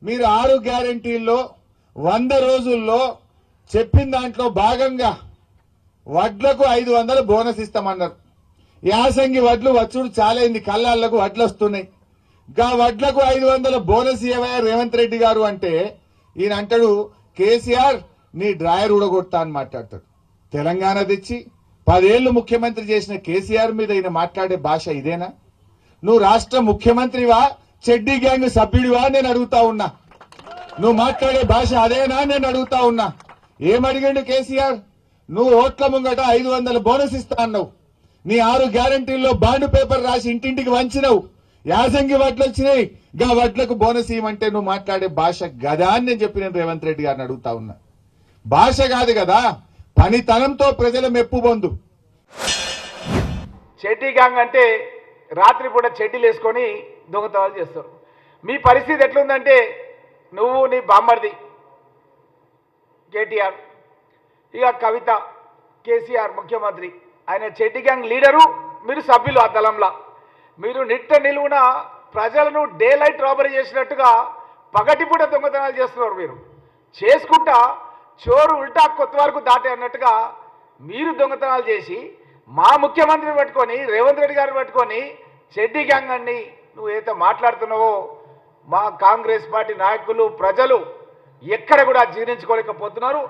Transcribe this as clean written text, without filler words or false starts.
మీరు 6 గ్యారెంటీల్లో 100 రోజుల్లో చెప్పిన దాంట్లో భాగంగా వడ్లకు 500 బోనస్ ఇస్తామన్నారు. యాసంగి వడ్లు వచ్చుడు చాలైంది, కళ్ళాళ్లకు వడ్లు వస్తున్నాయి. గా వడ్లకు 500 బోనస్ ఇవ్వయా రేవంత్ రెడ్డి గారు అంటే ఈయన అంటాడు కేసీఆర్ నీ డ్రాయర్ ఊడగొడతా అని మాట్లాడతాడు. తెలంగాణ తెచ్చి 10 ఏళ్లు ముఖ్యమంత్రి చేసిన కేసీఆర్ మీద ఈయన మాట్లాడే భాష ఇదేనా? నువ్వు రాష్ట్ర ముఖ్యమంత్రివా, చెడ్డీ గ్యాంగ్ సభ్యుడివా నేను అడుగుతా ఉన్నా. నువ్వు మాట్లాడే భాష అదేనా నేను అడుగుతా ఉన్నా. ఏమడిగిండు కేసీఆర్? నువ్వు ఓట్ల ముంగట 500 బోనస్ ఇస్తా అన్నావు. నీ 6 గ్యారెంటీల్లో బాండ్ పేపర్ రాసి ఇంటింటికి వంచినవు. యాసంగి వడ్లు వచ్చినాయి, గా వడ్లకు బోనస్ ఇవ్వమంటే నువ్వు మాట్లాడే భాష గదా అని నేను చెప్పి నేను రేవంత్ రెడ్డి గారిని అడుగుతా ఉన్నా. భాష కాదు కదా, పనితనంతో ప్రజల మెప్పు పొందు. చెడ్డీ గ్యాంగ్ అంటే రాత్రి పూట చెడ్డీలు వేసుకొని దొంగతనాలు చేస్తారు. మీ పరిస్థితి ఎట్లుందంటే నువ్వు నీ బామ్మర్ది కేటీఆర్, ఇక కవిత, కేసీఆర్ ముఖ్యమంత్రి, ఆయన చెడ్డీ గ్యాంగ్ లీడరు, మీరు సభ్యులు ఆ దళంలా. మీరు నిట్ట నిలువున ప్రజలను డే లైట్ రాబరీ చేసినట్టుగా పగటిపూట దొంగతనాలు చేస్తున్నారు. మీరు చేసుకుంటా చోరు ఉల్టా కొత్త వరకు దాటే అన్నట్టుగా మీరు దొంగతనాలు చేసి మా ముఖ్యమంత్రిని పట్టుకొని రేవంత్ రెడ్డి గారిని పట్టుకొని చెడ్డీ గ్యాంగ్ అని నువ్వు ఏదైతే మాట్లాడుతున్నావో మా కాంగ్రెస్ పార్టీ నాయకులు ప్రజలు ఎక్కడ కూడా జీర్ణించుకోలేకపోతున్నారు.